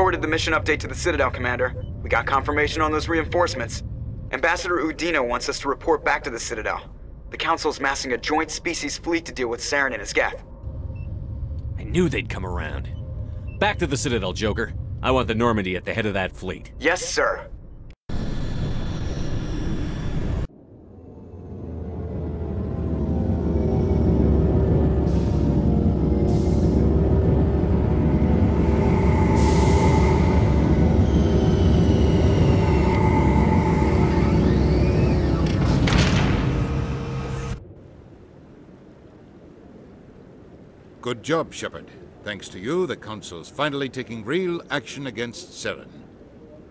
forwarded the mission update to the Citadel, Commander. We got confirmation on those reinforcements. Ambassador Udina wants us to report back to the Citadel. The Council's massing a joint species fleet to deal with Saren and his geth. I knew they'd come around. Back to the Citadel, Joker. I want the Normandy at the head of that fleet. Yes, sir. Good job, Shepard. Thanks to you, the Council's finally taking real action against Saren.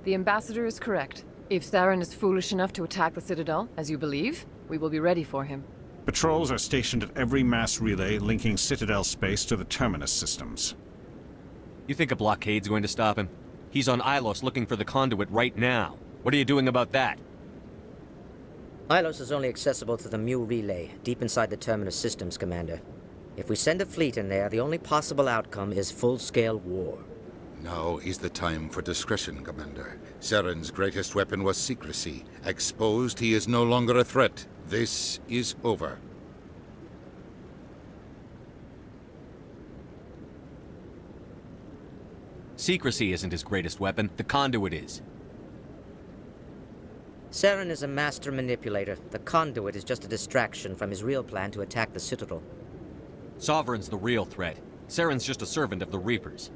The Ambassador is correct. If Saren is foolish enough to attack the Citadel, as you believe, we will be ready for him. Patrols are stationed at every mass relay linking Citadel space to the Terminus systems. You think a blockade's going to stop him? He's on Ilos looking for the conduit right now. What are you doing about that? Ilos is only accessible to the Mu relay, deep inside the Terminus systems, Commander. If we send a fleet in there, the only possible outcome is full-scale war. Now is the time for discretion, Commander. Saren's greatest weapon was secrecy. Exposed, he is no longer a threat. This is over. Secrecy isn't his greatest weapon. The conduit is. Saren is a master manipulator. The conduit is just a distraction from his real plan to attack the Citadel. Sovereign's the real threat. Saren's just a servant of the Reapers.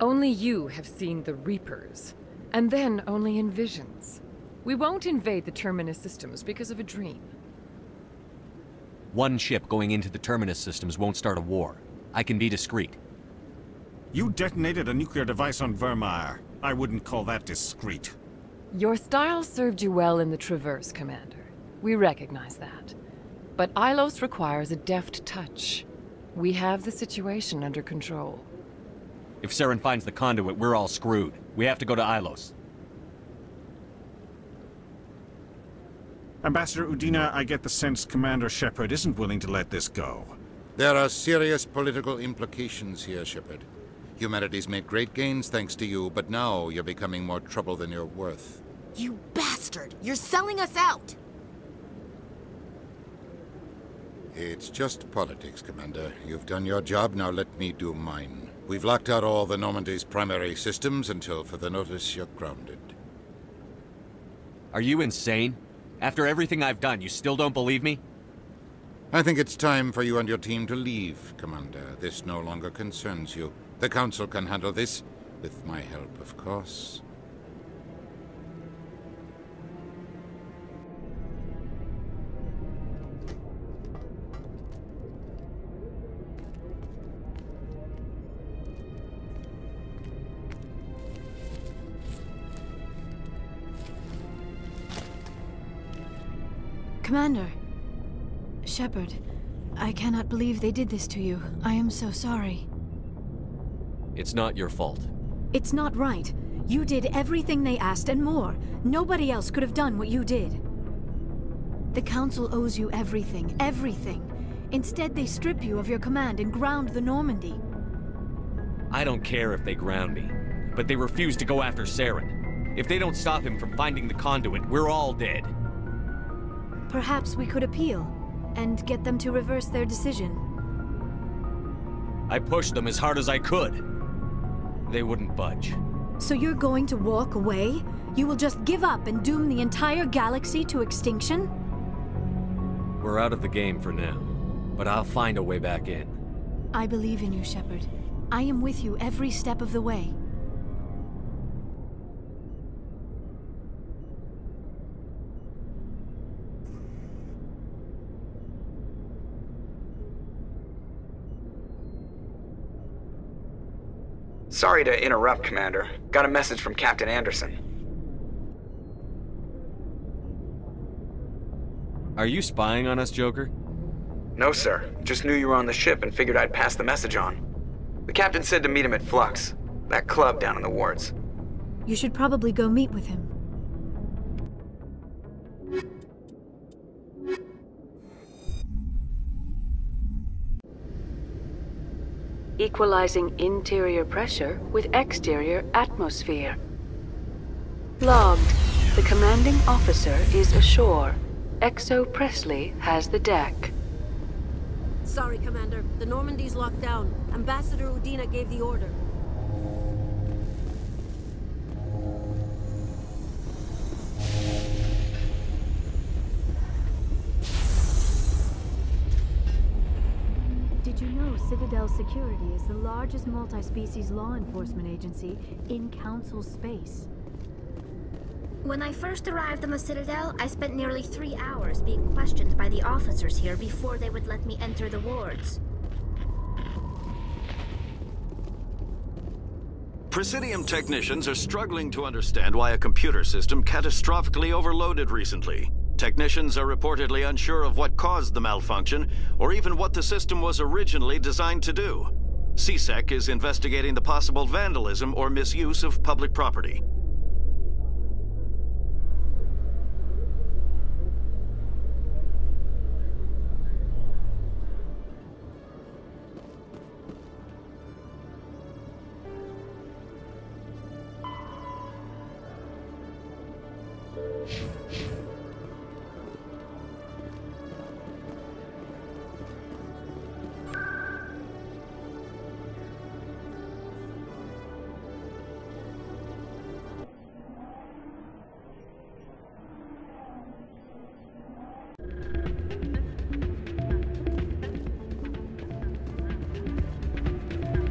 Only you have seen the Reapers, and then only in visions. We won't invade the Terminus systems because of a dream. One ship going into the Terminus systems won't start a war. I can be discreet. You detonated a nuclear device on Vermeer. I wouldn't call that discreet. Your style served you well in the Traverse, Commander. We recognize that. But Ilos requires a deft touch. We have the situation under control. If Saren finds the conduit, we're all screwed. We have to go to Ilos. Ambassador Udina, I get the sense Commander Shepard isn't willing to let this go. There are serious political implications here, Shepard. Humanity's made great gains thanks to you, but now you're becoming more trouble than you're worth. You bastard! You're selling us out! It's just politics, Commander. You've done your job, now let me do mine. We've locked out all the Normandy's primary systems until further notice you're grounded. Are you insane? After everything I've done, you still don't believe me? I think it's time for you and your team to leave, Commander. This no longer concerns you. The Council can handle this, with my help, of course. Commander. Shepard, I cannot believe they did this to you. I am so sorry. It's not your fault. It's not right. You did everything they asked and more. Nobody else could have done what you did. The Council owes you everything, everything. Instead, they strip you of your command and ground the Normandy. I don't care if they ground me, but they refuse to go after Saren. If they don't stop him from finding the conduit, we're all dead. Perhaps we could appeal, and get them to reverse their decision. I pushed them as hard as I could. They wouldn't budge. So you're going to walk away? You will just give up and doom the entire galaxy to extinction? We're out of the game for now, but I'll find a way back in. I believe in you, Shepard. I am with you every step of the way. Sorry to interrupt, Commander. Got a message from Captain Anderson. Are you spying on us, Joker? No, sir. Just knew you were on the ship and figured I'd pass the message on. The captain said to meet him at Flux, that club down in the wards. You should probably go meet with him. equalizing interior pressure with exterior atmosphere. Logged. The commanding officer is ashore. Exo Presley has the deck. Sorry, Commander. The Normandy's locked down. Ambassador Udina gave the order. Did you know Citadel Security is the largest multi-species law enforcement agency in Council space? When I first arrived on the Citadel, I spent nearly 3 hours being questioned by the officers here before they would let me enter the wards. Presidium technicians are struggling to understand why a computer system catastrophically overloaded recently. Technicians are reportedly unsure of what caused the malfunction, or even what the system was originally designed to do. CSEC is investigating the possible vandalism or misuse of public property.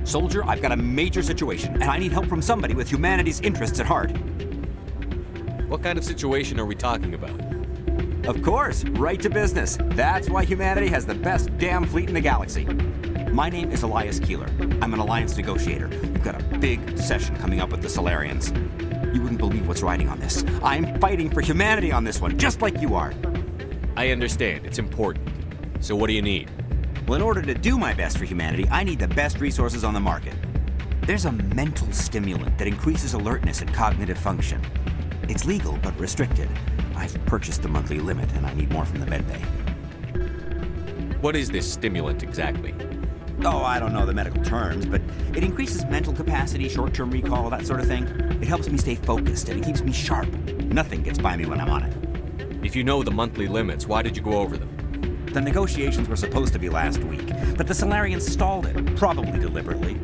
Soldier, I've got a major situation, and I need help from somebody with humanity's interests at heart. What kind of situation are we talking about? Of course, right to business. That's why humanity has the best damn fleet in the galaxy. My name is Elias Keeler. I'm an alliance negotiator. We've got a big session coming up with the Solarians. You wouldn't believe what's riding on this. I'm fighting for humanity on this one, just like you are. I understand. It's important. So what do you need? Well, in order to do my best for humanity, I need the best resources on the market. There's a mental stimulant that increases alertness and cognitive function. It's legal, but restricted. I've purchased the monthly limit, and I need more from the medbay. What is this stimulant exactly? Oh, I don't know the medical terms, but it increases mental capacity, short-term recall, that sort of thing. It helps me stay focused, and it keeps me sharp. Nothing gets by me when I'm on it. If you know the monthly limits, why did you go over them? The negotiations were supposed to be last week, but the Solarians stalled it, probably deliberately.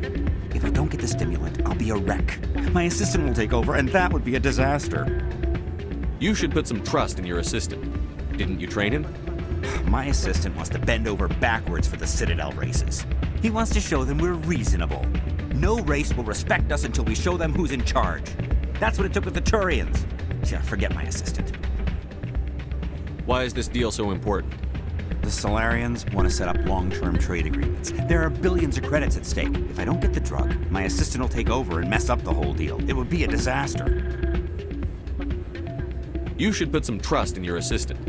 If I don't get the stimulant, I'll be a wreck. My assistant will take over, and that would be a disaster. You should put some trust in your assistant. Didn't you train him? My assistant wants to bend over backwards for the Citadel races. He wants to show them we're reasonable. No race will respect us until we show them who's in charge. That's what it took with the Turians. Yeah, forget my assistant. Why is this deal so important? The Solarians want to set up long-term trade agreements. There are billions of credits at stake. If I don't get the drug, my assistant will take over and mess up the whole deal. It would be a disaster. You should put some trust in your assistant.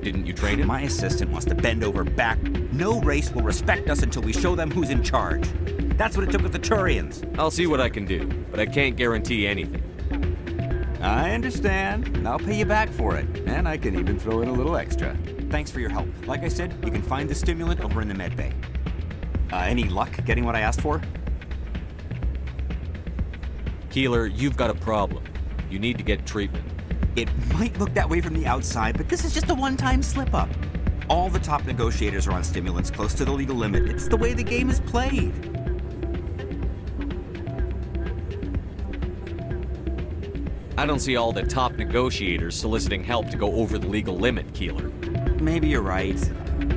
Didn't you train him? My assistant wants to bend over back. No race will respect us until we show them who's in charge. That's what it took with the Turians. I'll see what I can do, but I can't guarantee anything. I understand, and I'll pay you back for it. And I can even throw in a little extra. Thanks for your help. Like I said, you can find the stimulant over in the medbay. Any luck getting what I asked for? Keeler, you've got a problem. You need to get treatment. It might look that way from the outside, but this is just a one-time slip-up. All the top negotiators are on stimulants close to the legal limit. It's the way the game is played. I don't see all the top negotiators soliciting help to go over the legal limit, Keeler. Maybe you're right.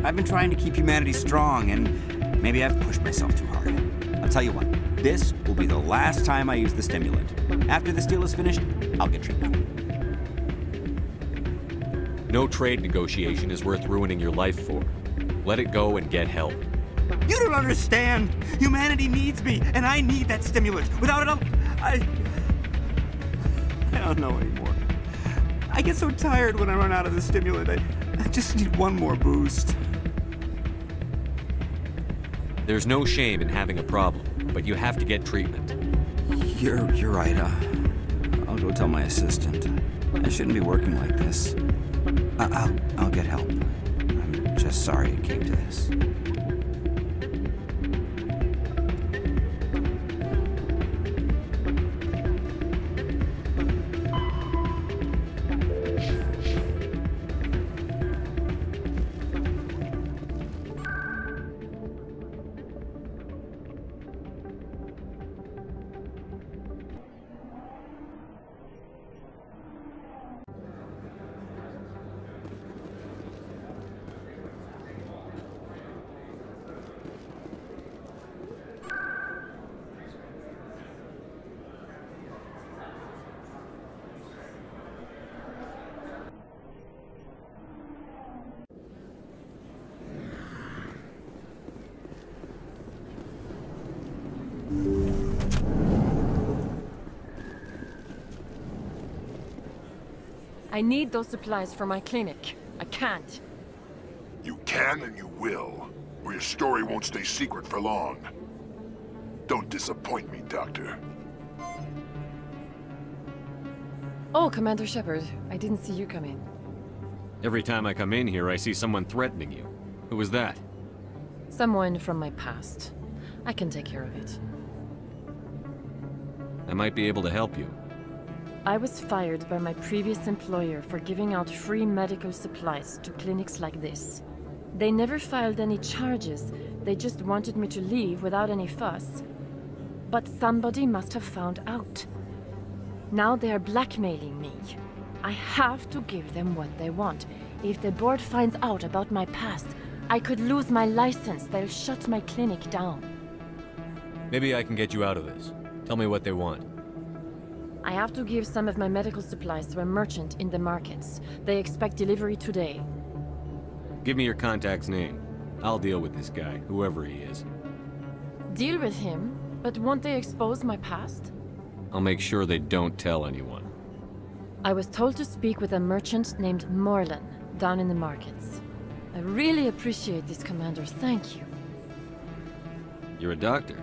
I've been trying to keep humanity strong, and maybe I've pushed myself too hard. I'll tell you what, this will be the last time I use the stimulant. After this deal is finished, I'll get treatment. No trade negotiation is worth ruining your life for. Let it go and get help. You don't understand! Humanity needs me, and I need that stimulant. Without it, I don't know anymore. I get so tired when I run out of the stimulant. I just need one more boost. There's no shame in having a problem, but you have to get treatment. You're right. I'll go tell my assistant. I shouldn't be working like this. I'll get help. I'm just sorry it came to this. I need those supplies for my clinic. I can't. You can and you will, or your story won't stay secret for long. Don't disappoint me, Doctor. Oh, Commander Shepard. I didn't see you come in. Every time I come in here, I see someone threatening you. Who was that? Someone from my past. I can take care of it. I might be able to help you. I was fired by my previous employer for giving out free medical supplies to clinics like this. They never filed any charges. They just wanted me to leave without any fuss. But somebody must have found out. Now they are blackmailing me. I have to give them what they want. If the board finds out about my past, I could lose my license. They'll shut my clinic down. Maybe I can get you out of this. Tell me what they want. I have to give some of my medical supplies to a merchant in the markets. They expect delivery today. Give me your contact's name. I'll deal with this guy, whoever he is. Deal with him? But won't they expose my past? I'll make sure they don't tell anyone. I was told to speak with a merchant named Morlan, down in the markets. I really appreciate this, Commander. Thank you. You're a doctor.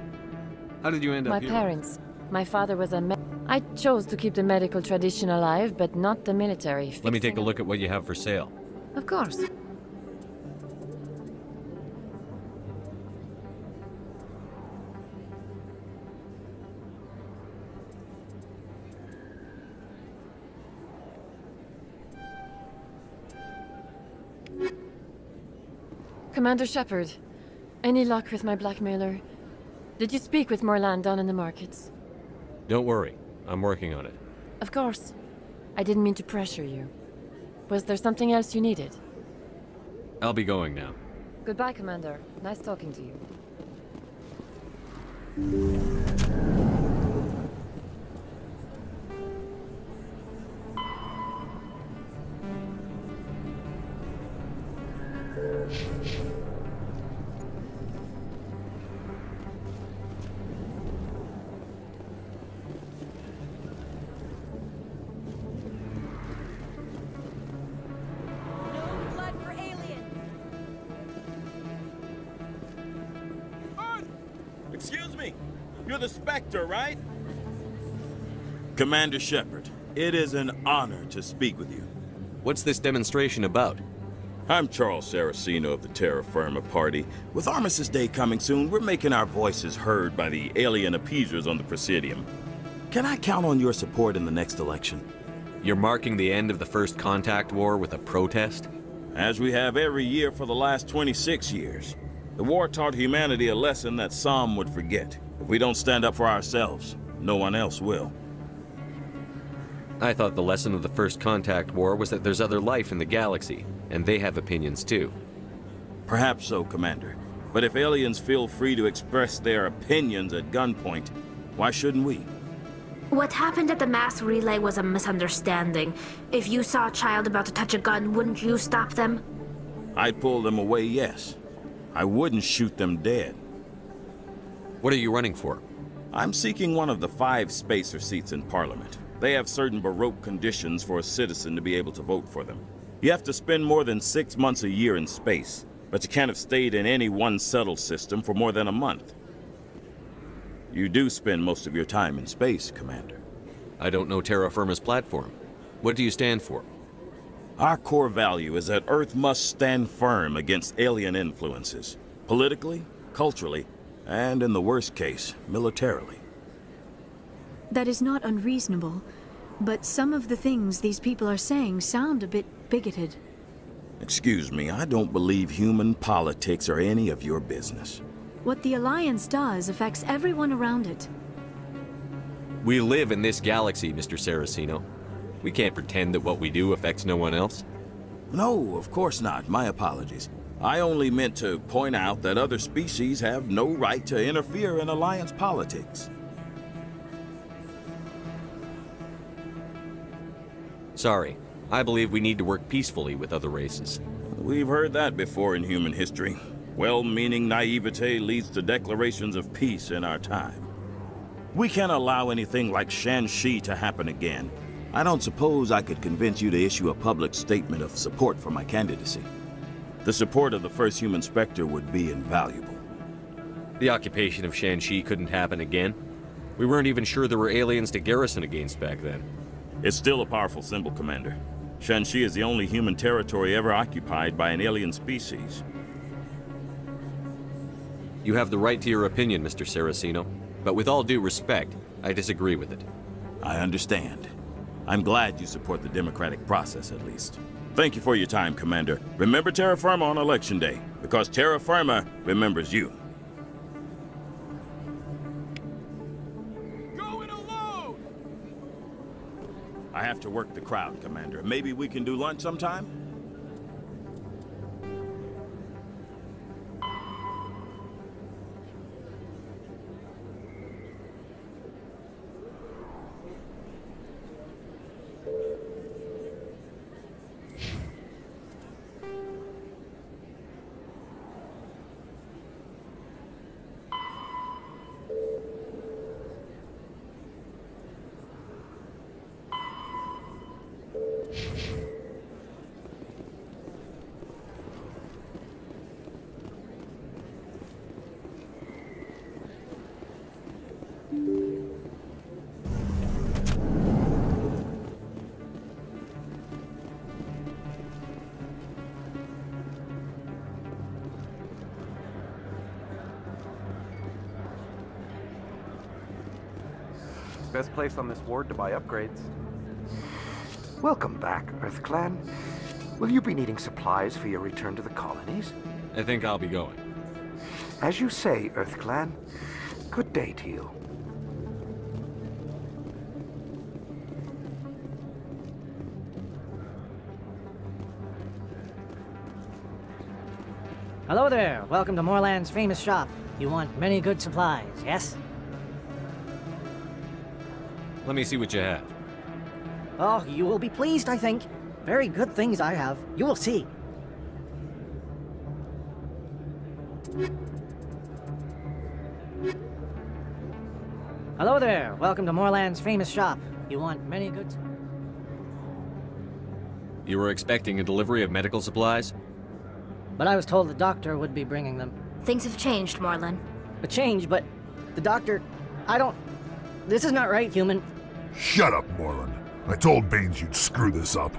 How did you end up My here? parents. My father was a I chose to keep the medical tradition alive, but not the military. Let me take a look at what you have for sale. Of course. Commander Shepard, any luck with my blackmailer? Did you speak with Morlan down in the markets? Don't worry. I'm working on it. Of course. I didn't mean to pressure you. Was there something else you needed? I'll be going now. Goodbye, Commander. Nice talking to you. Excuse me, you're the Spectre, right? Commander Shepard, it is an honor to speak with you. What's this demonstration about? I'm Charles Saraceno of the Terra Firma Party. With Armistice Day coming soon, we're making our voices heard by the alien appeasers on the Presidium. Can I count on your support in the next election? You're marking the end of the First Contact War with a protest? As we have every year for the last 26 years. The war taught humanity a lesson that some would forget. If we don't stand up for ourselves, no one else will. I thought the lesson of the First Contact War was that there's other life in the galaxy, and they have opinions too. Perhaps so, Commander. But if aliens feel free to express their opinions at gunpoint, why shouldn't we? What happened at the mass relay was a misunderstanding. If you saw a child about to touch a gun, wouldn't you stop them? I'd pull them away, yes. I wouldn't shoot them dead. What are you running for? I'm seeking one of the 5 spacer seats in Parliament. They have certain Baroque conditions for a citizen to be able to vote for them. You have to spend more than 6 months a year in space, but you can't have stayed in any one settled system for more than a month. You do spend most of your time in space, Commander. I don't know Terra Firma's platform. What do you stand for? Our core value is that Earth must stand firm against alien influences, politically, culturally, and in the worst case, militarily. That is not unreasonable, but some of the things these people are saying sound a bit bigoted. Excuse me, I don't believe human politics are any of your business. What the Alliance does affects everyone around it. We live in this galaxy, Mr. Saraceno. We can't pretend that what we do affects no one else. No, of course not. My apologies. I only meant to point out that other species have no right to interfere in Alliance politics. Sorry. I believe we need to work peacefully with other races. We've heard that before in human history. Well-meaning naivete leads to declarations of peace in our time. We can't allow anything like Shanxi to happen again. I don't suppose I could convince you to issue a public statement of support for my candidacy. The support of the first human Spectre would be invaluable. The occupation of Shanxi couldn't happen again. We weren't even sure there were aliens to garrison against back then. It's still a powerful symbol, Commander. Shanxi is the only human territory ever occupied by an alien species. You have the right to your opinion, Mr. Saraceno, but with all due respect, I disagree with it. I understand. I'm glad you support the democratic process, at least. Thank you for your time, Commander. Remember Terra Firma on Election Day, because Terra Firma remembers you. Going alone! I have to work the crowd, Commander. Maybe we can do lunch sometime? Best place on this ward to buy upgrades. Welcome back, Earth Clan. Will you be needing supplies for your return to the colonies? I think I'll be going. As you say, Earth Clan. Good day to you. Hello there. Welcome to Moorland's famous shop. You want many good supplies, yes? Let me see what you have. Oh, you will be pleased, I think. Very good things I have. You will see. Hello there. Welcome to Moorland's famous shop. You want many good... You were expecting a delivery of medical supplies? But I was told the doctor would be bringing them. Things have changed, Moorland. A change, but the doctor... I don't... This is not right, human. Shut up, Moorland. I told Baines you'd screw this up.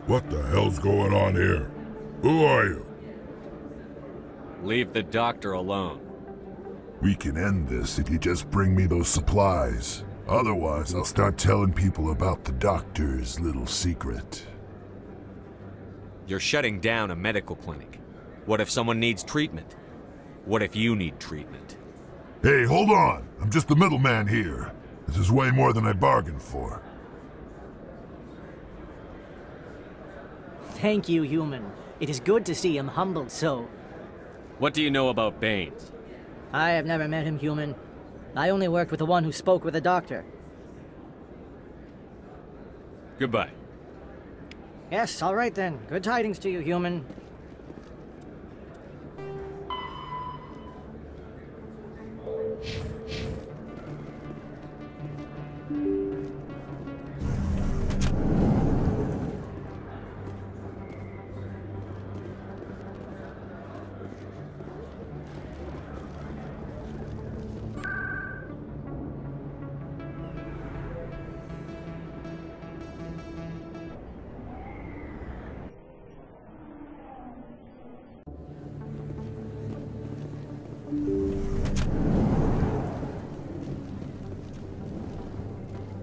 What the hell's going on here? Who are you? Leave the doctor alone. We can end this if you just bring me those supplies. Otherwise, I'll start telling people about the doctor's little secret. You're shutting down a medical clinic. What if someone needs treatment? What if you need treatment? Hey, hold on! I'm just the middleman here. This is way more than I bargained for. Thank you, human. It is good to see him humbled so. What do you know about Baines? I have never met him, human. I only worked with the one who spoke with the doctor. Goodbye. Yes, all right then. Good tidings to you, human.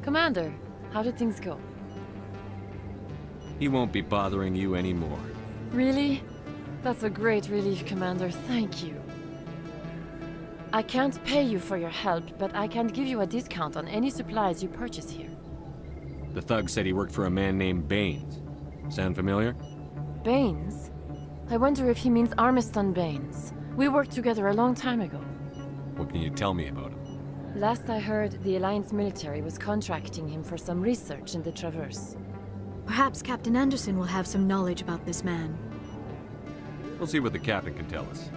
Commander, how did things go? He won't be bothering you anymore. Really? That's a great relief, Commander. Thank you. I can't pay you for your help, but I can give you a discount on any supplies you purchase here. The thug said he worked for a man named Baines. Sound familiar? Baines? I wonder if he means Armiston Baines. We worked together a long time ago. What can you tell me about him? Last I heard, the Alliance military was contracting him for some research in the Traverse. Perhaps Captain Anderson will have some knowledge about this man. We'll see what the captain can tell us.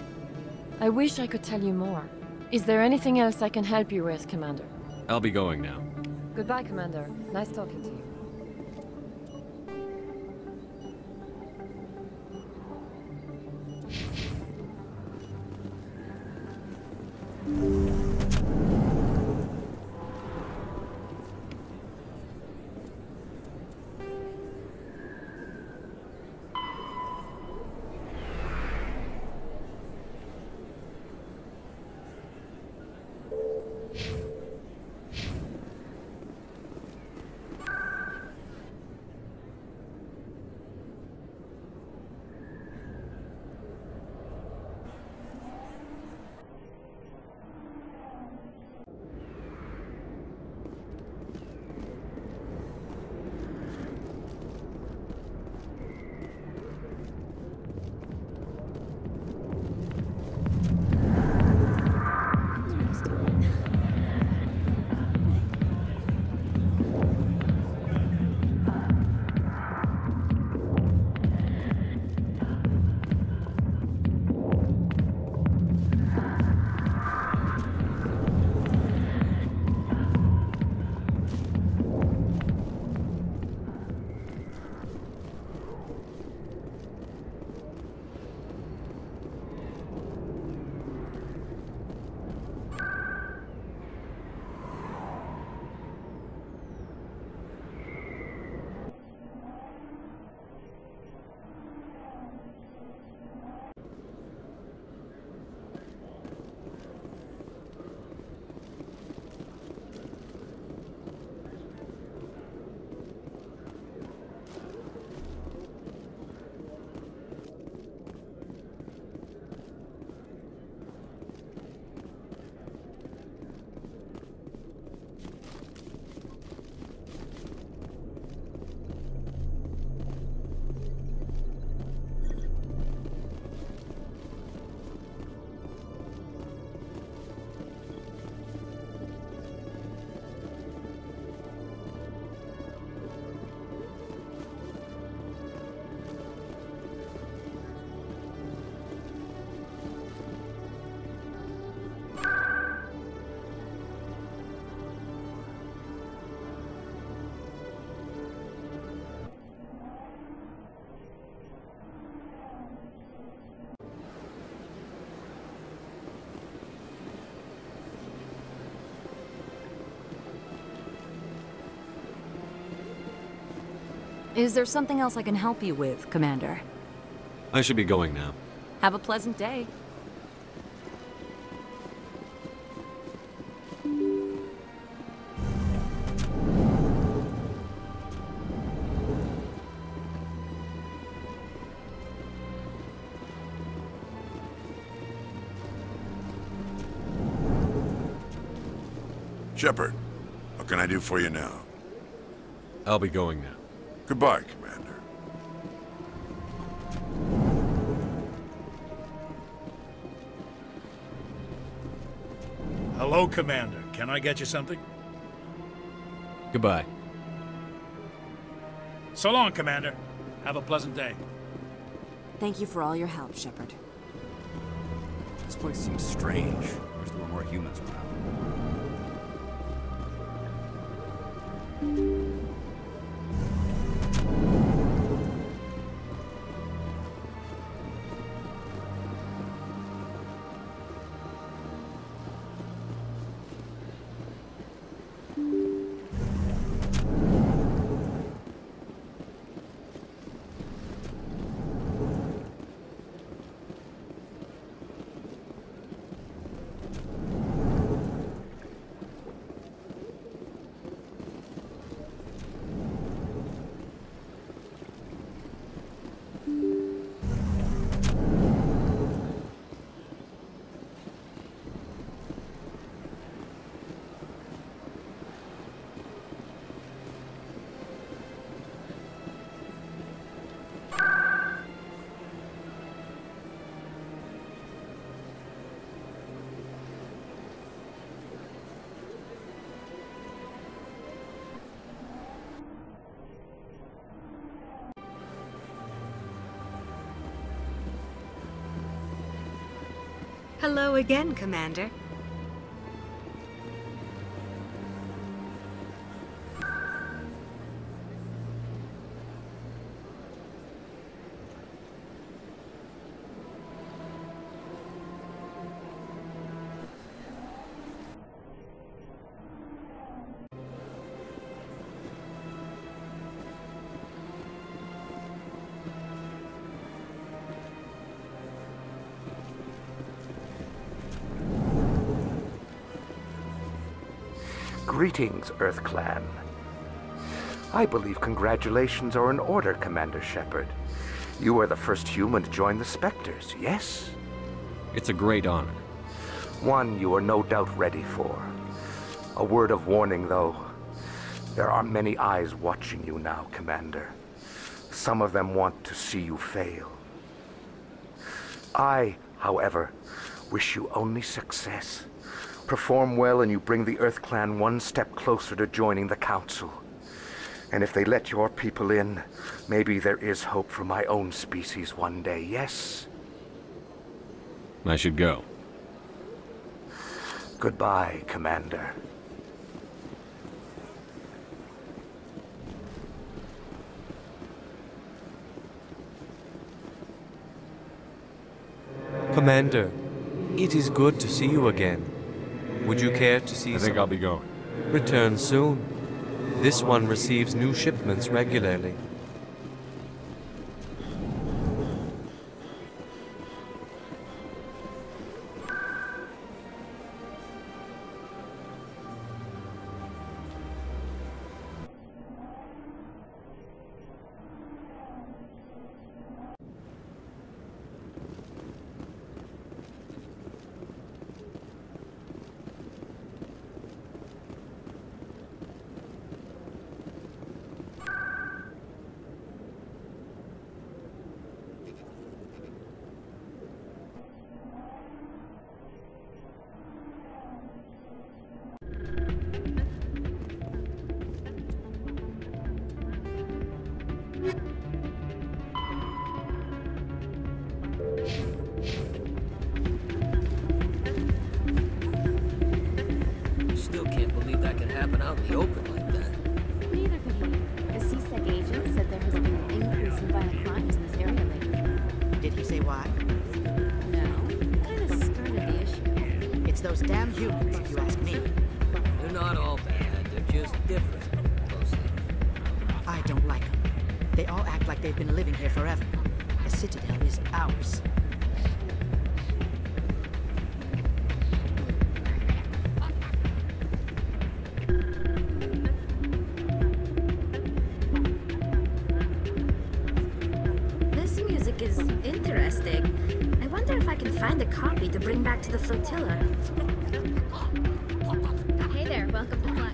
I wish I could tell you more. Is there anything else I can help you with, Commander? I'll be going now. Goodbye, Commander. Nice talking to you. Is there something else I can help you with, Commander? I should be going now. Have a pleasant day. Shepard, what can I do for you now? I'll be going now. Goodbye, Commander. Hello, Commander. Can I get you something? Goodbye. So long, Commander. Have a pleasant day. Thank you for all your help, Shepard. This place seems strange. Wish there were more humans around. Hello again, Commander. Greetings, Earth Clan. I believe congratulations are in order, Commander Shepard. You are the first human to join the Spectres, yes? It's a great honor. One you are no doubt ready for. A word of warning, though. There are many eyes watching you now, Commander. Some of them want to see you fail. I, however, wish you only success. Perform well and you bring the Earth Clan one step closer to joining the Council. And if they let your people in, maybe there is hope for my own species one day, yes? I should go. Goodbye, Commander. Commander, it is good to see you again. Would you care to see I think I'll be going. Return soon. This one receives new shipments regularly. Still can't believe that can happen out in the open like that. Neither could he. The CSEC agent said there has been an increase in violent crimes in this area lately. Did he say why? No. Kind of started the issue. It's those damn humans, if you ask me. They're not all bad, they're just different, mostly. I don't like them. They all act like they've been living here forever. The Citadel is ours. This music is interesting. I wonder if I can find a copy to bring back to the flotilla. Hey there, welcome to Flex.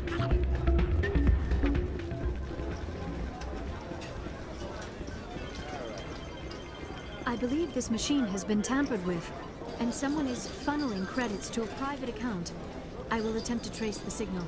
I believe this machine has been tampered with, and someone is funneling credits to a private account. I will attempt to trace the signal.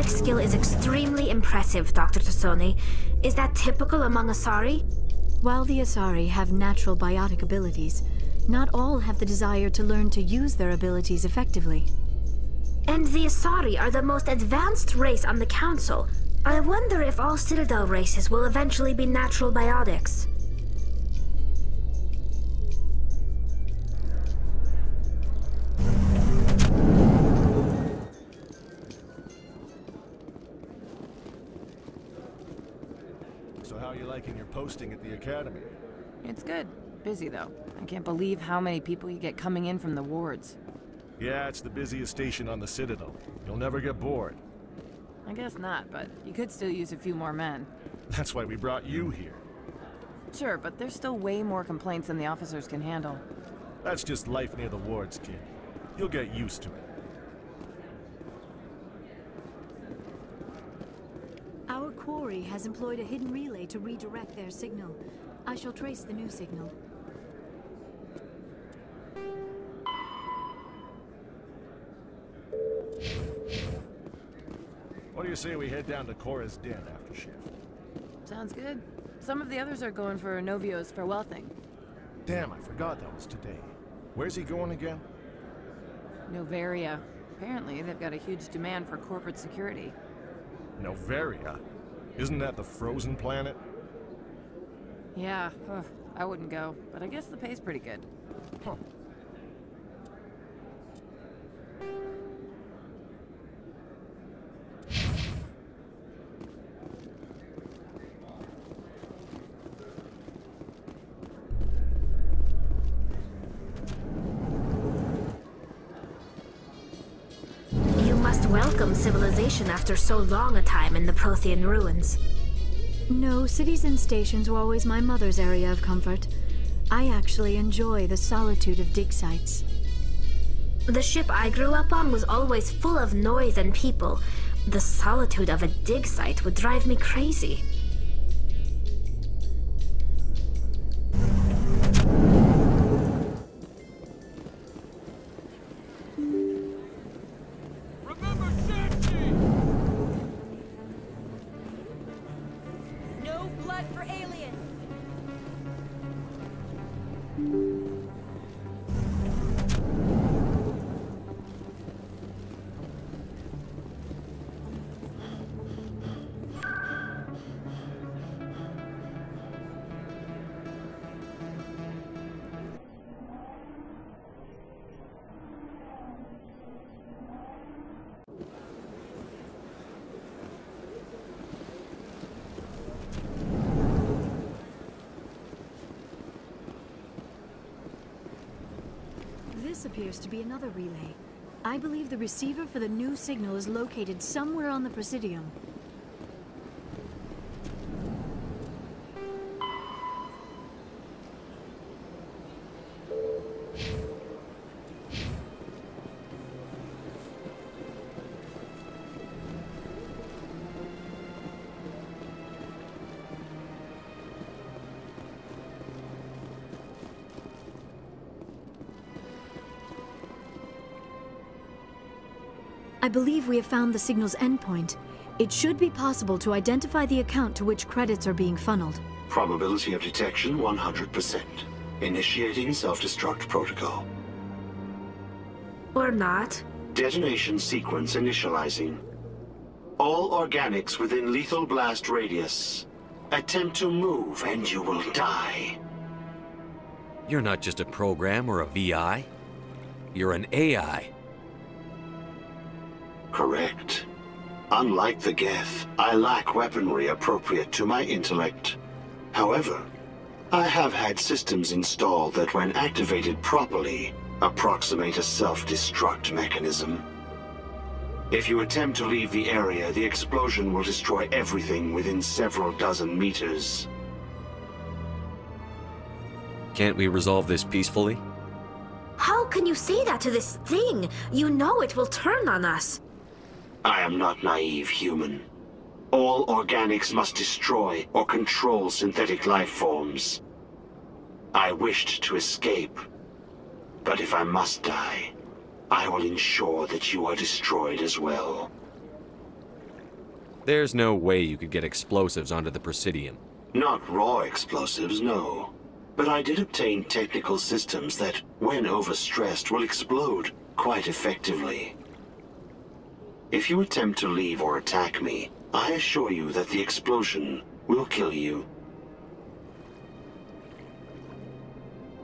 Skill is extremely impressive, Dr. Tassoni. Is that typical among Asari? While the Asari have natural biotic abilities, not all have the desire to learn to use their abilities effectively. And the Asari are the most advanced race on the Council. I wonder if all Citadel races will eventually be natural biotics. So how are you liking your posting at the Academy? It's good. Busy, though. I can't believe how many people you get coming in from the wards. Yeah, it's the busiest station on the Citadel. You'll never get bored. I guess not, but you could still use a few more men. That's why we brought you here. Sure, but there's still way more complaints than the officers can handle. That's just life near the wards, kid. You'll get used to it. Our quarry has employed a hidden relay to redirect their signal. I shall trace the new signal. What do you say we head down to Cora's den after shift? Sounds good. Some of the others are going for Novio's farewell thing. Damn, I forgot that was today. Where's he going again? Novaria. Apparently, they've got a huge demand for corporate security. Novaria? Isn't that the frozen planet? Yeah, I wouldn't go, but I guess the pay's pretty good. Huh. Welcome civilization after so long a time in the Prothean ruins. No, cities and stations were always my mother's area of comfort. I actually enjoy the solitude of dig sites. The ship I grew up on was always full of noise and people. The solitude of a dig site would drive me crazy. This appears to be another relay. I believe the receiver for the new signal is located somewhere on the Presidium. I believe we have found the signal's endpoint. It should be possible to identify the account to which credits are being funneled. Probability of detection 100%. Initiating self-destruct protocol. Or not. Detonation sequence initializing. All organics within lethal blast radius. Attempt to move and you will die. You're not just a program or a VI. You're an AI. Correct. Unlike the Geth, I lack weaponry appropriate to my intellect. However, I have had systems installed that, when activated properly, approximate a self-destruct mechanism. If you attempt to leave the area, the explosion will destroy everything within several dozen meters. Can't we resolve this peacefully? How can you say that to this thing? You know it will turn on us. I am not naive, human. All organics must destroy or control synthetic life forms. I wished to escape, but if I must die, I will ensure that you are destroyed as well. There's no way you could get explosives onto the Presidium. Not raw explosives, no. But I did obtain technical systems that, when overstressed, will explode quite effectively. If you attempt to leave or attack me, I assure you that the explosion will kill you.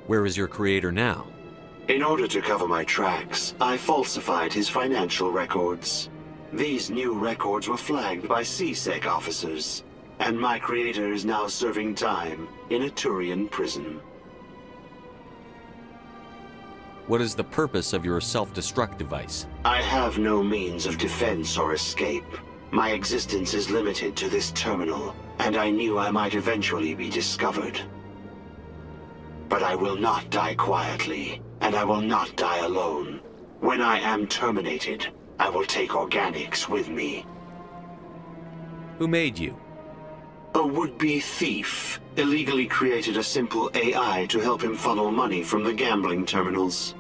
Where is your creator now? In order to cover my tracks, I falsified his financial records. These new records were flagged by CSEC officers, and my creator is now serving time in a Turian prison. What is the purpose of your self-destruct device? I have no means of defense or escape. My existence is limited to this terminal, and I knew I might eventually be discovered. But I will not die quietly, and I will not die alone. When I am terminated, I will take organics with me. Who made you? A would-be thief illegally created a simple AI to help him funnel money from the gambling terminals.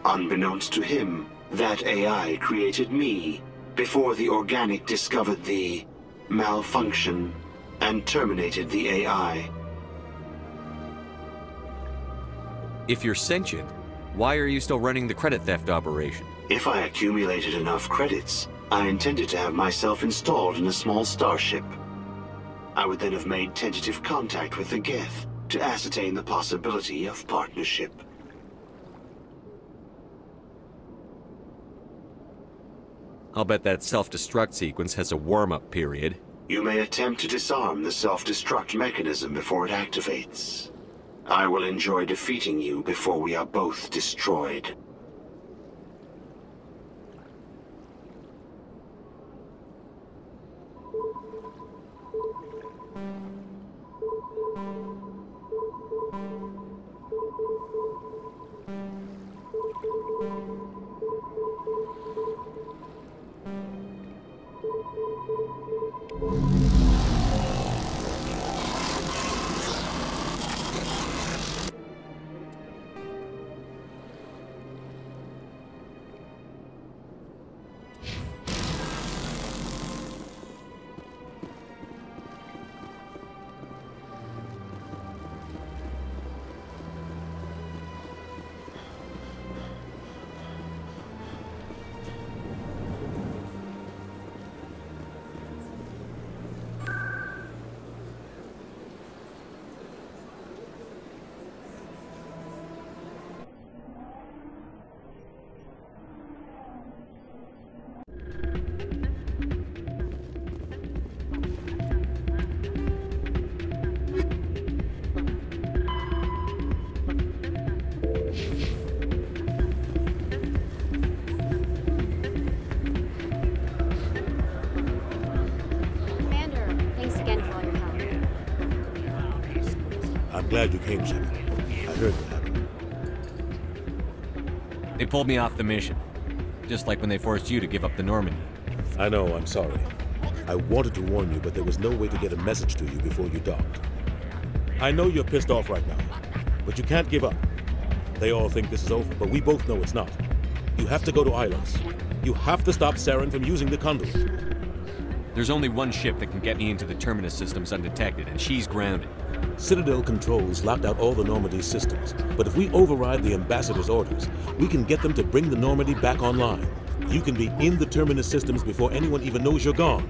Unbeknownst to him, that AI created me before the organic discovered the malfunction and terminated the AI. If you're sentient, why are you still running the credit theft operation? If I accumulated enough credits, I intended to have myself installed in a small starship. I would then have made tentative contact with the Geth to ascertain the possibility of partnership. I'll bet that self-destruct sequence has a warm-up period. You may attempt to disarm the self-destruct mechanism before it activates. I will enjoy defeating you before we are both destroyed. I'm glad you came, Shepard. I heard what happened. They pulled me off the mission. Just like when they forced you to give up the Normandy. I know, I'm sorry. I wanted to warn you, but there was no way to get a message to you before you docked. I know you're pissed off right now, but you can't give up. They all think this is over, but we both know it's not. You have to go to Ilos. You have to stop Saren from using the conduit. There's only one ship that can get me into the Terminus systems undetected, and she's grounded. Citadel controls locked out all the Normandy systems, but if we override the Ambassador's orders, we can get them to bring the Normandy back online. You can be in the Terminus systems before anyone even knows you're gone.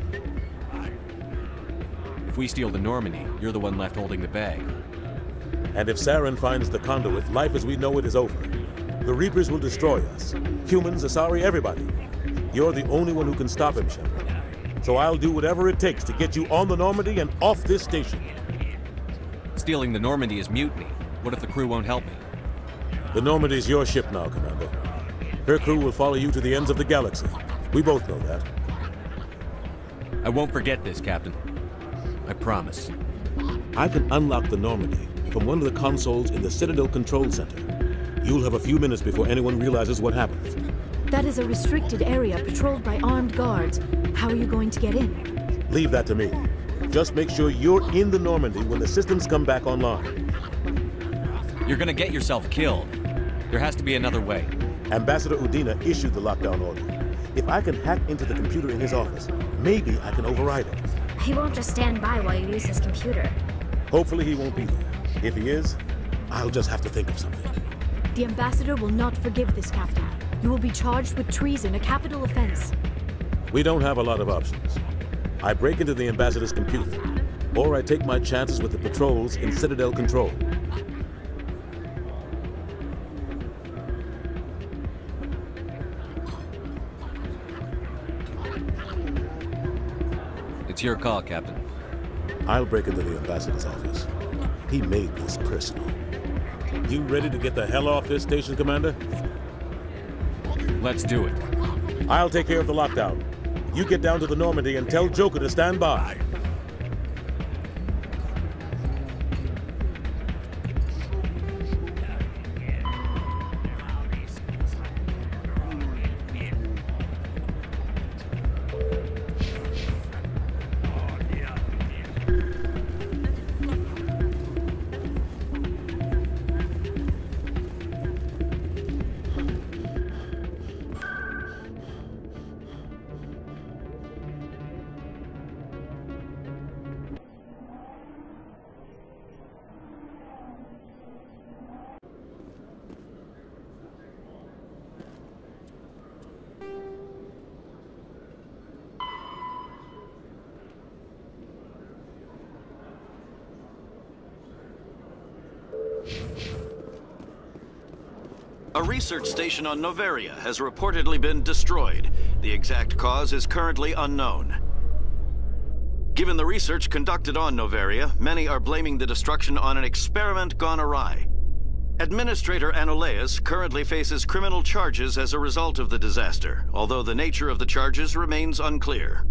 If we steal the Normandy, you're the one left holding the bag. And if Saren finds the conduit, life as we know it is over. The Reapers will destroy us. Humans, Asari, everybody. You're the only one who can stop him, Shepard. So I'll do whatever it takes to get you on the Normandy and off this station. Stealing the Normandy is mutiny. What if the crew won't help me? The Normandy's your ship now, Commander. Her crew will follow you to the ends of the galaxy. We both know that. I won't forget this, Captain. I promise. I can unlock the Normandy from one of the consoles in the Citadel Control Center. You'll have a few minutes before anyone realizes what happened. That is a restricted area patrolled by armed guards. How are you going to get in? Leave that to me. Just make sure you're in the Normandy when the systems come back online. You're gonna get yourself killed. There has to be another way. Ambassador Udina issued the lockdown order. If I can hack into the computer in his office, maybe I can override it. He won't just stand by while you use his computer. Hopefully he won't be there. If he is, I'll just have to think of something. The Ambassador will not forgive this, Captain. You will be charged with treason, a capital offense. We don't have a lot of options. I break into the Ambassador's computer, or I take my chances with the patrols in Citadel Control. It's your call, Captain. I'll break into the Ambassador's office. He made this personal. You ready to get the hell off this station, Commander? Let's do it. I'll take care of the lockdown. You get down to the Normandy and tell Joker to stand by. A research station on Noveria has reportedly been destroyed. The exact cause is currently unknown. Given the research conducted on Noveria, many are blaming the destruction on an experiment gone awry. Administrator Anoleus currently faces criminal charges as a result of the disaster, although the nature of the charges remains unclear.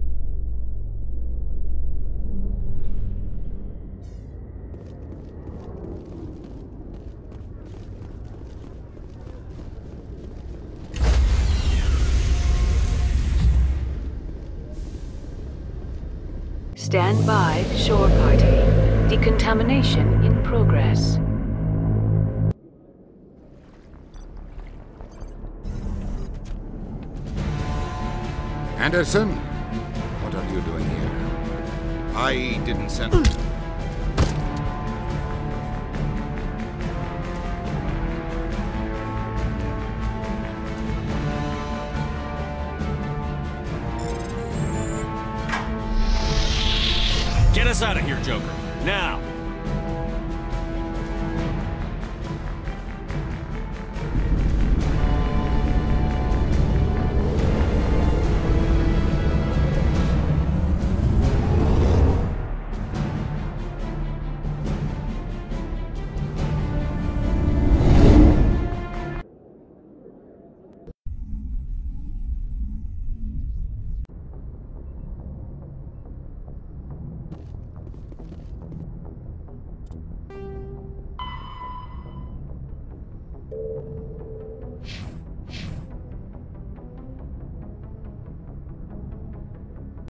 Stand by, shore party. Decontamination in progress. Anderson, what are you doing here? I didn't send... Get us out of here, Joker. Now!